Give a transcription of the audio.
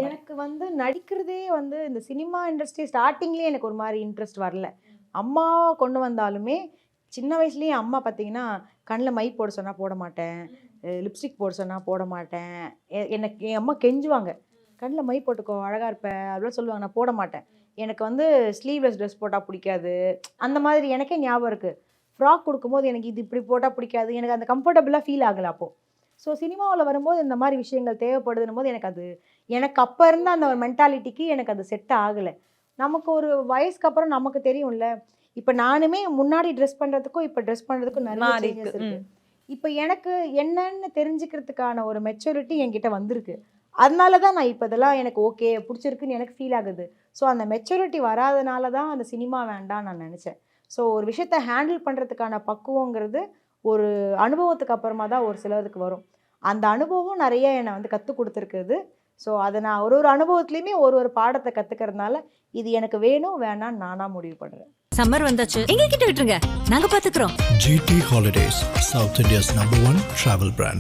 எனக்கு நடிக்கிறதே இந்த cinema industry ஸ்டார்டிங்லேயே எனக்கு ஒரு மாதிரி இன்ட்ரெஸ்ட் வரல. அம்மா கொண்டு வந்தாலுமே சின்ன வயசுலேயே என் அம்மா பார்த்தீங்கன்னா, கண்ணில் மை போட சொன்னால் போட மாட்டேன், லிப்ஸ்டிக் போட சொன்னால் போட மாட்டேன். எனக்கு என் அம்மா கெஞ்சுவாங்க, கண்ணில் மை போட்டுக்கோ அழகாக இருப்ப அப்படிலாம் சொல்லுவாங்க. நான் போட மாட்டேன். எனக்கு ஸ்லீவ்லெஸ் ட்ரெஸ் போட்டால் பிடிக்காது. அந்த மாதிரி எனக்கே ஞாபகம் இருக்குது. ஃப்ராக் கொடுக்கும்போது எனக்கு இது இப்படி போட்டால் பிடிக்காது. எனக்கு அந்த கம்ஃபர்டபுளாக ஃபீல் ஆகலை அப்போது. ஸோ சினிமாவில் வரும்போது இந்த மாதிரி விஷயங்கள் தேவைப்படுதுன்னும் போது எனக்கு அப்போ இருந்த அந்த ஒரு மென்டாலிட்டிக்கு எனக்கு அது செட் ஆகலை. நமக்கு ஒரு வயசுக்கு அப்புறம் நமக்கு தெரியும்ல. இப்போ நானுமே முன்னாடி ட்ரெஸ் பண்ணுறதுக்கும் இப்போ ட்ரெஸ் பண்ணுறதுக்கும் நிறைய சேஞ்சஸ் இருக்கு. இப்போ எனக்கு என்னன்னு தெரிஞ்சுக்கிறதுக்கான ஒரு மெச்சூரிட்டி என்கிட்ட வந்திருக்கு. அதனால தான் நான் இப்போ இதெல்லாம் எனக்கு ஓகே பிடிச்சிருக்குன்னு எனக்கு ஃபீல் ஆகுது. ஸோ அந்த மெச்சூரிட்டி வராதனால தான் அந்த சினிமா வேண்டாம் நான் நினச்சேன். ஸோ ஒரு விஷயத்தை ஹேண்டில் பண்ணுறதுக்கான பக்குவங்கிறது ஒரு அனுபவத்துக்கு அப்புறமா தான் ஒரு சிலருக்கு வரும். அந்த அனுபவம் நிறைய என்னை கற்றுக் கொடுத்துருக்குது. ஸோ அதை நான் ஒரு அனுபவத்துலேயுமே ஒரு பாடத்தை கற்றுக்கிறதுனால இது எனக்கு வேணும் வேணான்னு நானாக முடிவு பண்ணுறேன். சம்மர் வந்தாச்சு, எங்க கிட்ட விட்டுருங்க, நாங்க பாத்துக்கிறோம். GT Holidays, South India's #1 travel brand.